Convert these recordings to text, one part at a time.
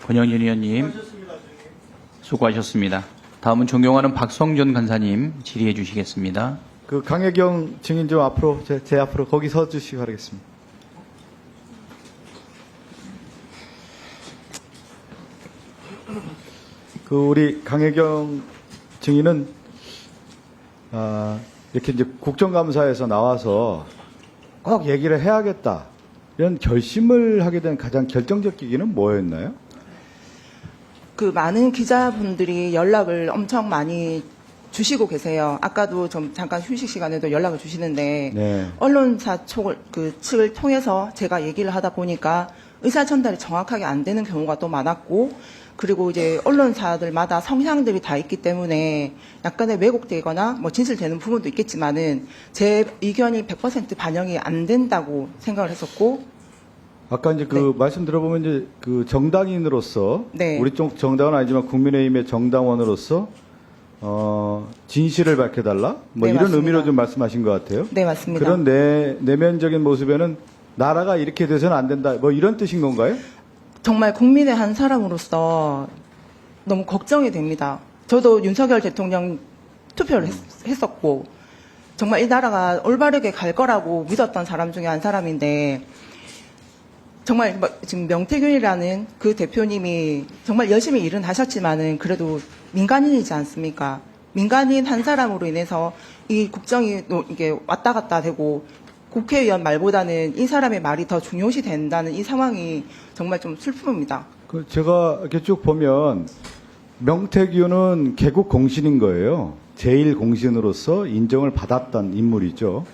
권영진 의원님 수고하셨습니다. 다음은 존경하는 박성준 간사님 질의해 주시겠습니다. 그 강혜경 증인 좀 앞으로 제 앞으로 거기 서 주시기 바라겠습니다. 그 우리 강혜경 증인은 이렇게 이제 국정감사에서 나와서 꼭 얘기를 해야겠다 이런 결심을 하게 된 가장 결정적 계기는 뭐였나요? 그 많은 기자분들이 연락을 엄청 많이 주시고 계세요. 아까도 좀 잠깐 휴식 시간에도 연락을 주시는데 네. 언론사 측을 통해서 제가 얘기를 하다 보니까 의사 전달이 정확하게 안 되는 경우가 또 많았고, 그리고 이제 언론사들마다 성향들이 다 있기 때문에 약간의 왜곡되거나 뭐 진실되는 부분도 있겠지만은 제 의견이 100% 반영이 안 된다고 생각을 했었고, 아까 이제 그 말씀 들어보면 이제 그 정당인으로서 네. 우리 쪽 정당은 아니지만 국민의힘의 정당원으로서 진실을 밝혀달라 뭐 네, 이런 맞습니다. 의미로 좀 말씀하신 것 같아요. 네, 맞습니다. 그런 내면적인 모습에는 나라가 이렇게 돼서는 안 된다 뭐 이런 뜻인 건가요? 정말 국민의 한 사람으로서 너무 걱정이 됩니다. 저도 윤석열 대통령 투표를 했었고 정말 이 나라가 올바르게 갈 거라고 믿었던 사람 중에 한 사람인데, 정말 지금 명태균이라는 그 대표님이 정말 열심히 일은 하셨지만은 그래도 민간인이지 않습니까? 민간인 한 사람으로 인해서 이 국정이 이게 왔다 갔다 되고 국회의원 말보다는 이 사람의 말이 더 중요시 된다는 이 상황이 정말 좀 슬픕니다. 그 제가 이렇게 쭉 보면 명태균은 개국 공신인 거예요. 제일 공신으로서 인정을 받았던 인물이죠.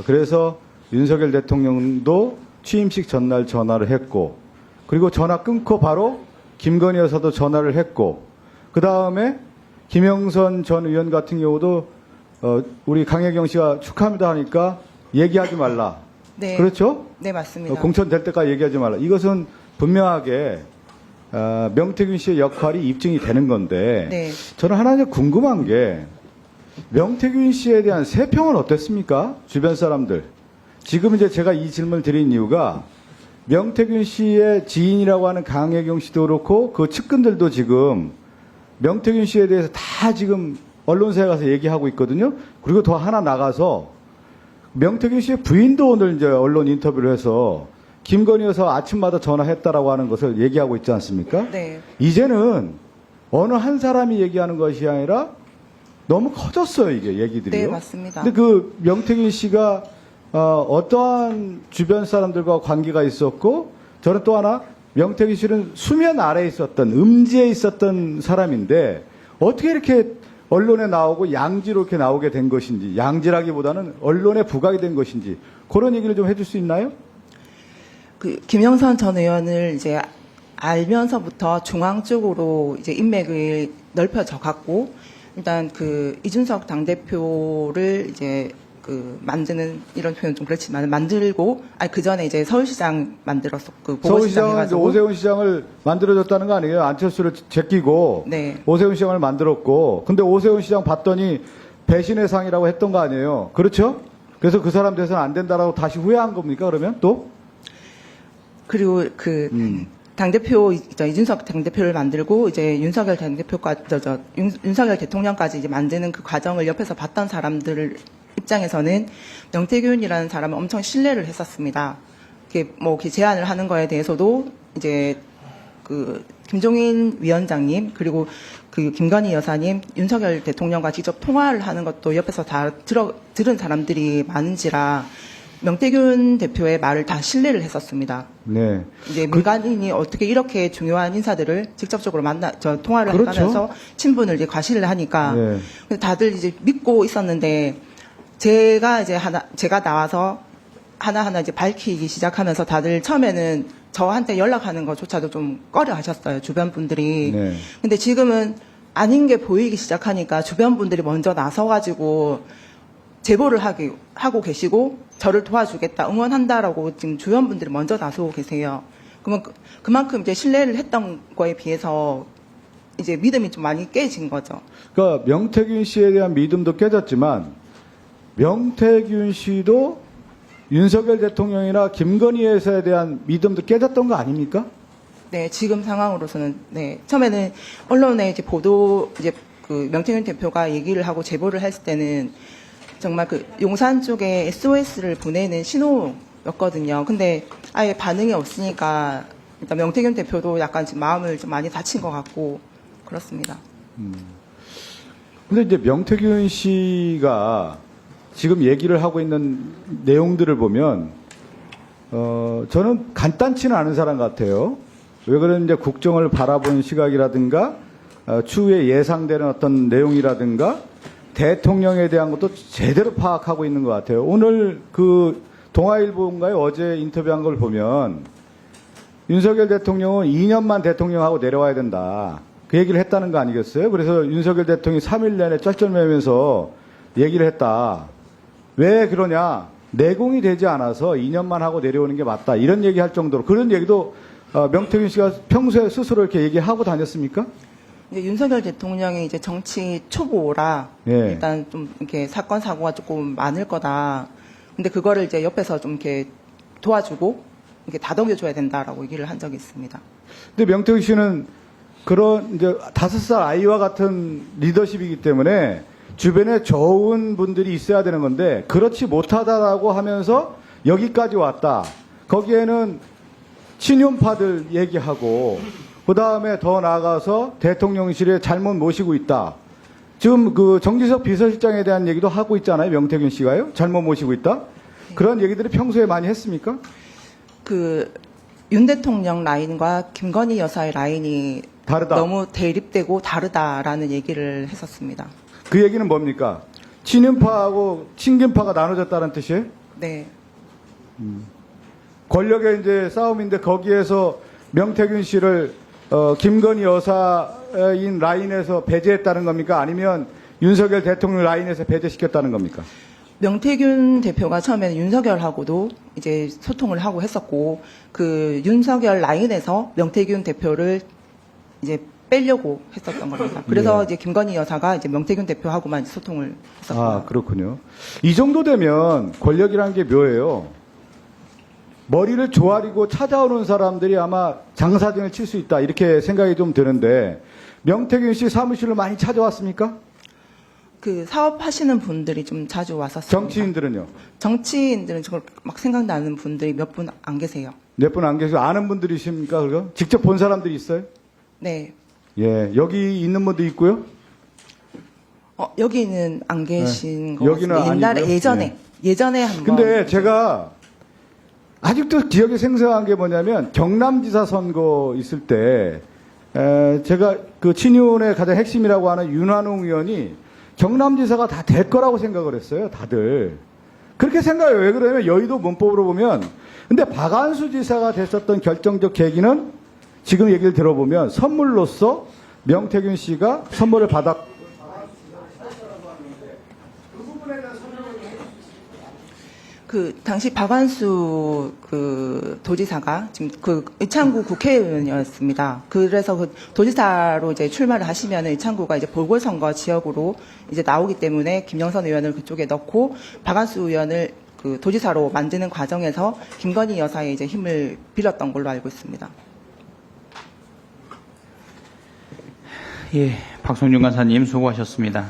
그래서 윤석열 대통령도 취임식 전날 전화를 했고, 그리고 전화 끊고 바로 김건희 여사도 전화를 했고, 그 다음에 김영선 전 의원 같은 경우도 우리 강혜경 씨가 축하합니다 하니까 얘기하지 말라. 네. 그렇죠? 네, 맞습니다. 공천될 때까지 얘기하지 말라. 이것은 분명하게 명태균 씨의 역할이 입증이 되는 건데, 네. 저는 하나 궁금한 게 명태균 씨에 대한 세평은 어땠습니까? 주변 사람들. 지금 이제 제가 이 질문을 드린 이유가 명태균 씨의 지인이라고 하는 강혜경 씨도 그렇고 그 측근들도 지금 명태균 씨에 대해서 다 지금 언론사에 가서 얘기하고 있거든요. 그리고 더 하나 나가서 명태균 씨의 부인도 오늘 이제 언론 인터뷰를 해서 김건희 여사 아침마다 전화했다라고 하는 것을 얘기하고 있지 않습니까? 네. 이제는 어느 한 사람이 얘기하는 것이 아니라 너무 커졌어요, 이게 얘기들이요. 네, 맞습니다. 근데 그 명태균 씨가 어떠한 주변 사람들과 관계가 있었고, 저는 또 하나 명태균 씨는 수면 아래에 있었던, 음지에 있었던 사람인데 어떻게 이렇게 언론에 나오고 양지로 이렇게 나오게 된 것인지, 양지라기보다는 언론에 부각이 된 것인지 그런 얘기를 좀 해줄 수 있나요? 그 김영선 전 의원을 이제 알면서부터 중앙 쪽으로 이제 인맥을 넓혀져 갔고, 일단 그 이준석 당대표를 이제 그 만드는, 이런 표현 좀 그렇지만 만들고, 그 전에 이제 서울시장 만들었었고, 그 보궐시장 서울시장은 해가지고. 오세훈 시장을 만들어줬다는 거 아니에요? 안철수를 제끼고 네. 오세훈 시장을 만들었고, 근데 오세훈 시장 봤더니 배신의 상이라고 했던 거 아니에요? 그렇죠? 그래서 그 사람 돼서는 안 된다라고 다시 후회한 겁니까? 그러면 또? 그리고 당대표, 이준석 당대표를 만들고, 이제 윤석열 당대표까지, 윤석열 대통령까지 이제 만드는 그 과정을 옆에서 봤던 사람들 입장에서는 명태균이라는 사람을 엄청 신뢰를 했었습니다. 이렇게 제안을 하는 거에 대해서도 이제 그 김종인 위원장님, 그리고 그 김건희 여사님, 윤석열 대통령과 직접 통화를 하는 것도 옆에서 다 들은 사람들이 많은지라 명태균 대표의 말을 다 신뢰를 했었습니다. 네. 이제 민간인이 어떻게 이렇게 중요한 인사들을 직접적으로 통화를 그렇죠. 하면서 친분을 이제 과시를 하니까 네. 다들 이제 믿고 있었는데, 제가 나와서 하나하나 이제 밝히기 시작하면서 다들 처음에는 저한테 연락하는 것조차도 좀 꺼려 하셨어요, 주변 분들이. 네. 근데 지금은 아닌 게 보이기 시작하니까 주변 분들이 먼저 나서가지고 제보를 하고 계시고, 저를 도와주겠다, 응원한다라고 지금 주변 분들이 먼저 나서고 계세요. 그러면 그만큼 이제 신뢰를 했던 거에 비해서 이제 믿음이 좀 많이 깨진 거죠. 그러니까 명태균 씨에 대한 믿음도 깨졌지만 명태균 씨도 윤석열 대통령이나 김건희 여사에 대한 믿음도 깨졌던 거 아닙니까? 네, 지금 상황으로서는, 네. 처음에는 언론에 이제 이제 그 명태균 대표가 얘기를 하고 제보를 했을 때는 정말 그 용산 쪽에 SOS를 보내는 신호였거든요. 근데 아예 반응이 없으니까 일단 명태균 대표도 약간 지금 마음을 좀 많이 다친 것 같고 그렇습니다. 근데 이제 명태균 씨가 지금 얘기를 하고 있는 내용들을 보면, 저는 간단치는 않은 사람 같아요. 왜 그러는지 국정을 바라본 시각이라든가, 추후에 예상되는 어떤 내용이라든가, 대통령에 대한 것도 제대로 파악하고 있는 것 같아요. 오늘 그 동아일보인가요? 어제 인터뷰한 걸 보면, 윤석열 대통령은 2년만 대통령하고 내려와야 된다. 그 얘기를 했다는 거 아니겠어요? 그래서 윤석열 대통령이 3일 내내 쩔쩔매면서 얘기를 했다. 왜 그러냐? 내공이 되지 않아서 2년만 하고 내려오는 게 맞다. 이런 얘기 할 정도로. 그런 얘기도 명태균 씨가 평소에 스스로 이렇게 얘기하고 다녔습니까? 이제 윤석열 대통령이 이제 정치 초보라 예. 일단 좀 이렇게 사건 사고가 조금 많을 거다. 근데 그거를 이제 옆에서 좀 이렇게 도와주고 이렇게 다독여줘야 된다라고 얘기를 한 적이 있습니다. 근데 명태균 씨는 그런 이제 5살 아이와 같은 리더십이기 때문에 주변에 좋은 분들이 있어야 되는 건데 그렇지 못하다라고 하면서 여기까지 왔다. 거기에는 친윤파들 얘기하고 그 다음에 더 나아가서 대통령실에 잘못 모시고 있다. 지금 그 정기석 비서실장에 대한 얘기도 하고 있잖아요. 명태균 씨가요. 잘못 모시고 있다. 그런 얘기들을 평소에 많이 했습니까? 그 윤 대통령 라인과 김건희 여사의 라인이 다르다. 너무 대립되고 다르다라는 얘기를 했었습니다. 그 얘기는 뭡니까? 친윤파하고 친김파가 나눠졌다는 뜻이에요? 네. 권력의 이제 싸움인데 거기에서 명태균 씨를 김건희 여사인 라인에서 배제했다는 겁니까? 아니면 윤석열 대통령 라인에서 배제시켰다는 겁니까? 명태균 대표가 처음에는 윤석열하고도 이제 소통을 하고 했었고 그 윤석열 라인에서 명태균 대표를 이제 빼려고 했었던 겁니다. 그래서 예. 이제 김건희 여사가 이제 명태균 대표하고만 소통을 했었고요. 아, 그렇군요. 이 정도 되면 권력이라는 게 묘해요. 머리를 조아리고 찾아오는 사람들이 아마 장사진을 칠 수 있다. 이렇게 생각이 좀 드는데 명태균 씨 사무실로 많이 찾아왔습니까? 그 사업하시는 분들이 좀 자주 왔었습니다. 정치인들은요? 정치인들은 저걸 막 생각나는 분들이 몇 분 안 계세요. 몇 분 안 계시고 아는 분들이십니까? 그거? 직접 본 사람들이 있어요? 네. 예, 여기 있는 분도 있고요. 여기는 안 계신 것 여기는 같습니다. 옛날에 아니고요? 예전에 한 번. 근데 제가 아직도 기억에 생생한 게 뭐냐면 경남지사 선거 있을 때 제가 그 친윤의 가장 핵심이라고 하는 윤한홍 의원이 경남지사가 다 될 거라고 생각을 했어요. 다들. 그렇게 생각해요. 왜 그러냐면 여의도 문법으로 보면 근데 박한수 지사가 됐었던 결정적 계기는 지금 얘기를 들어보면 선물로서 명태균 씨가 선물을 받았 그 당시 박완수 그 도지사가 지금 그 의창구 국회의원이었습니다. 그래서 그 도지사로 이제 출마를 하시면 의창구가 이제 보궐선거 지역으로 이제 나오기 때문에 김영선 의원을 그쪽에 넣고 박완수 의원을 그 도지사로 만드는 과정에서 김건희 여사의 이제 힘을 빌었던 걸로 알고 있습니다. 예, 박성준 간사님 수고하셨습니다.